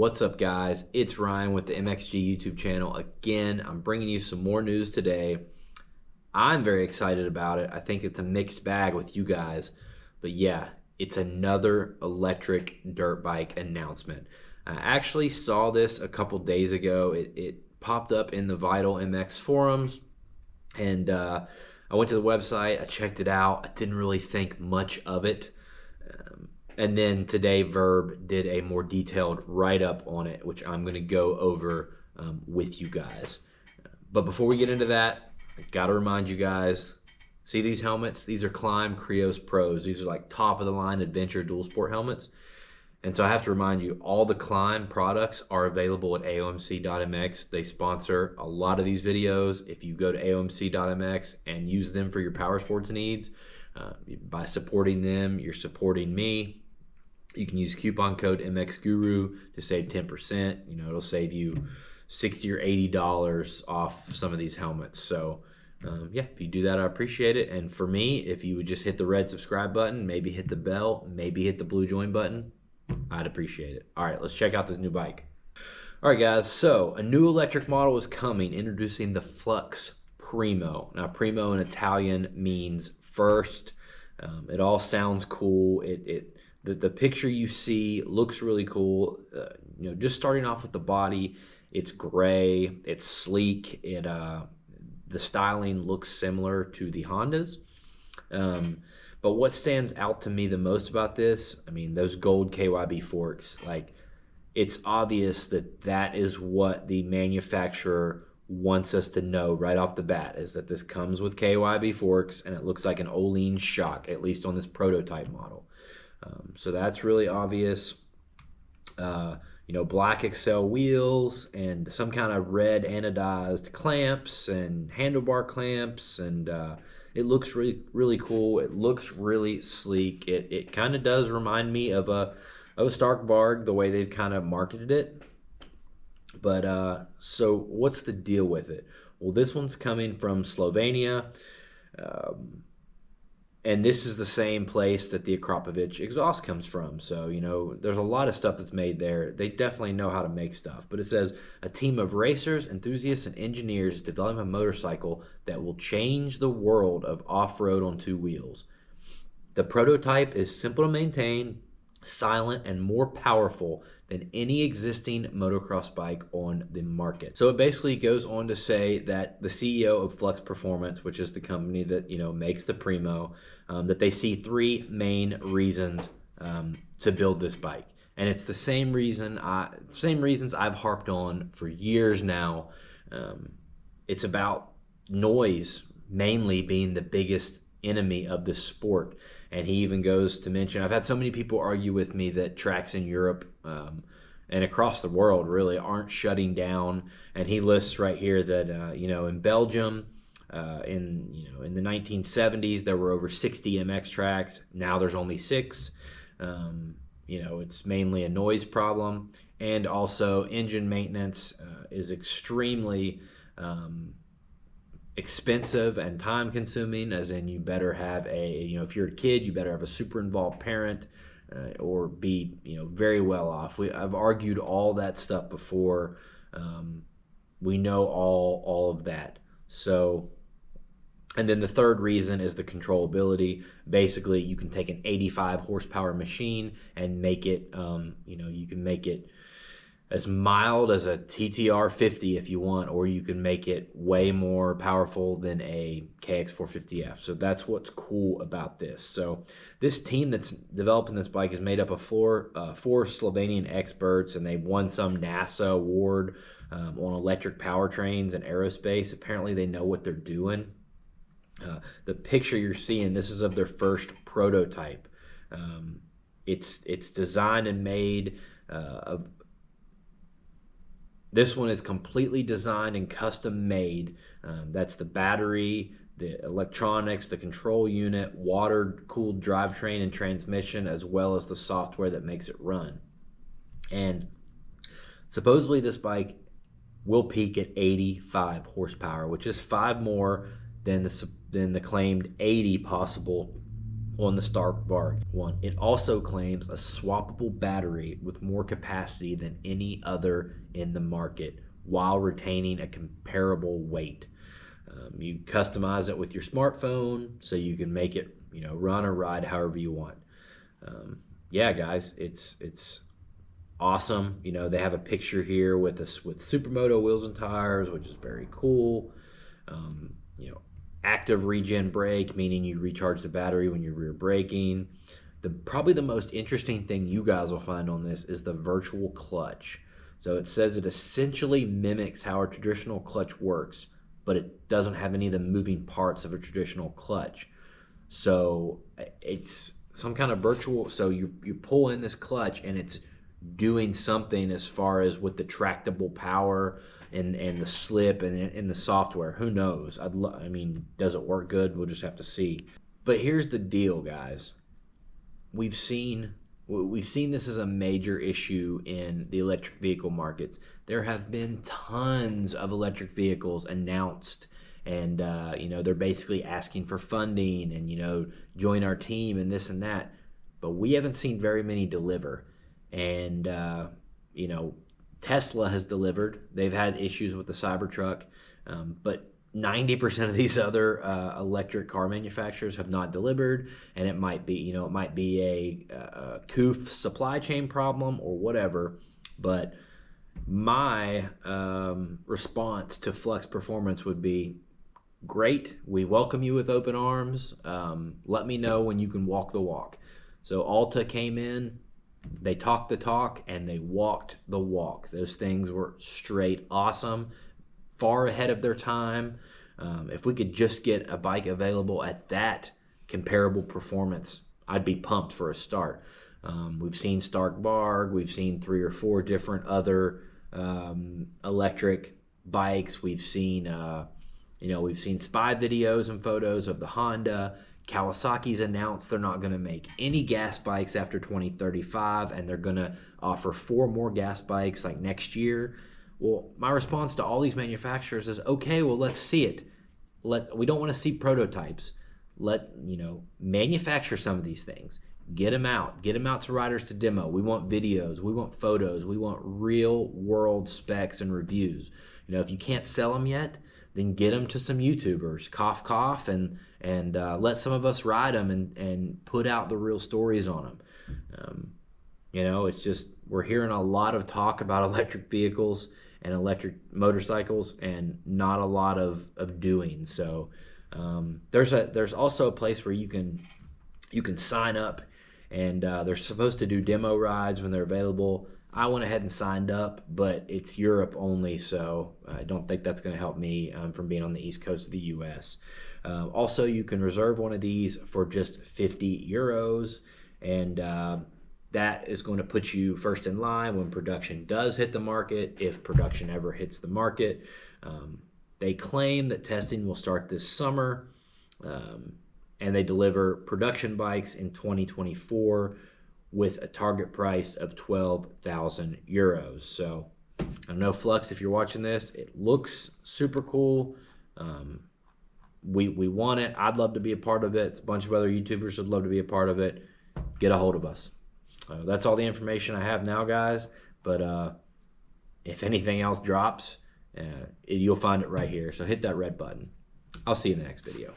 What's up, guys? It's Ryan with the MXG YouTube channel. Again, I'm bringing you some more news today. I'm very excited about it. I think it's a mixed bag with you guys, but yeah, it's another electric dirt bike announcement. I actually saw this a couple days ago. It popped up in the Vital MX forums, and I went to the website. I checked it out. I didn't really think much of it. And then today, Verb did a more detailed write-up on it, which I'm going to go over with you guys. But before we get into that, I got to remind you guys, see these helmets? These are Climb Krios Pros. These are like top-of-the-line adventure dual sport helmets. And so I have to remind you, all the Climb products are available at aomc.mx. They sponsor a lot of these videos. If you go to aomc.mx and use them for your power sports needs, by supporting them, you're supporting me. You can use coupon code MXGuru to save 10%. You know, it'll save you $60 or $80 off some of these helmets. So yeah, if you do that, I appreciate it. And for me, if you would just hit the red subscribe button, maybe hit the bell, maybe hit the blue join button, I'd appreciate it. All right, let's check out this new bike. All right, guys, so a new electric model is coming, introducing the Flux Primo. Now, Primo in Italian means first. It all sounds cool. The picture you see looks really cool. You know, just starting off with the body, it's gray, it's sleek. The styling looks similar to the Hondas. But what stands out to me the most about this, I mean, those gold KYB forks, like, it's obvious that that is what the manufacturer wants us to know right off the bat, is that this comes with KYB forks and it looks like an Öhlins shock, at least on this prototype model. So that's really obvious. You know, black Excel wheels and some kind of red anodized clamps and handlebar clamps, and it looks really, really cool. It looks really sleek. It kind of does remind me of a Stark Varg, the way they've kind of marketed it. But so what's the deal with it? Well, this one's coming from Slovenia. And this is the same place that the Akrapovic exhaust comes from. So, you know, there's a lot of stuff that's made there. They definitely know how to make stuff. But it says, a team of racers, enthusiasts, and engineers develop a motorcycle that will change the world of off-road on two wheels. The prototype is simple to maintain, silent, and more powerful than any existing motocross bike on the market. So it basically goes on to say that the CEO of Flux Performance, which is the company that, you know, makes the Primo, that they see three main reasons to build this bike. And it's the same reasons I've harped on for years now. It's about noise mainly being the biggest enemy of this sport. And he even goes to mention, I've had so many people argue with me that tracks in Europe and across the world really aren't shutting down. And he lists right here that you know, in Belgium, in the 1970s there were over 60 MX tracks. Now there's only 6. You know, it's mainly a noise problem, and also engine maintenance is extremely expensive and time consuming, as in you better have you know, if you're a kid, you better have a super involved parent or be, you know, very well off. I've argued all that stuff before. We know all of that. So, and then the third reason is the controllability. Basically, you can take an 85 horsepower machine and make it, you know, you can make it as mild as a TTR 50 if you want, or you can make it way more powerful than a KX450F. So that's what's cool about this. So this team that's developing this bike is made up of four Slovenian experts, and they've won some NASA award on electric powertrains and aerospace. Apparently they know what they're doing. The picture you're seeing, this is of their first prototype. It's designed and made of. This one is completely designed and custom made. That's the battery, the electronics, the control unit, water-cooled drivetrain and transmission, as well as the software that makes it run. And supposedly this bike will peak at 85 horsepower, which is 5 more than the claimed 80 possible on the Stark Varg one. It also claims a swappable battery with more capacity than any other in the market while retaining a comparable weight. You customize it with your smartphone so you can make it, run or ride however you want. Yeah, guys, it's awesome. They have a picture here with Supermoto wheels and tires, which is very cool. Active regen brake, meaning you recharge the battery when you're rear braking. Probably the most interesting thing you guys will find on this is the virtual clutch. So it says it essentially mimics how a traditional clutch works, but it doesn't have any of the moving parts of a traditional clutch. So it's some kind of virtual, so you pull in this clutch and it's doing something as far as with the tractable power and the slip and the software. Who knows? Does it work good? We'll just have to see. But here's the deal, guys. We've seen this as a major issue in the electric vehicle markets. There have been tons of electric vehicles announced, and they're basically asking for funding and join our team and this and that. But we haven't seen very many deliver. And Tesla has delivered. They've had issues with the Cybertruck, but 90% of these other electric car manufacturers have not delivered, and it might be a COOF supply chain problem or whatever. But my response to Flux Performance would be, great. We welcome you with open arms. Let me know when you can walk the walk. So Alta came in. They talked the talk and they walked the walk. Those things were straight awesome, far ahead of their time. If we could just get a bike available at that comparable performance, I'd be pumped for a start. We've seen Stark Varg. We've seen 3 or 4 different other electric bikes. We've seen spy videos and photos of the Honda. Kawasaki's announced they're not going to make any gas bikes after 2035, and they're going to offer 4 more gas bikes like next year. Well, my response to all these manufacturers is, okay, well, let's see it. We don't want to see prototypes. Manufacture some of these things. Get them out to riders to demo. We want videos, we want photos, we want real world specs and reviews. If you can't sell them yet, then get them to some YouTubers, cough, and let some of us ride them and put out the real stories on them. It's just, we're hearing a lot of talk about electric vehicles and electric motorcycles and not a lot of doing. So there's also a place where you can sign up, and they're supposed to do demo rides when they're available. I went ahead and signed up, but it's Europe only, so I don't think that's going to help me from being on the East Coast of the U.S. Also, you can reserve one of these for just 50 euros, and that is going to put you first in line when production does hit the market, if production ever hits the market. They claim that testing will start this summer, and they deliver production bikes in 2024 with a target price of 12,000 euros. So I know, Flux, if you're watching this, it looks super cool. We want it. I'd love to be a part of it. A bunch of other YouTubers would love to be a part of it. Get a hold of us. That's all the information I have now, guys. But if anything else drops, you'll find it right here. So hit that red button. I'll see you in the next video.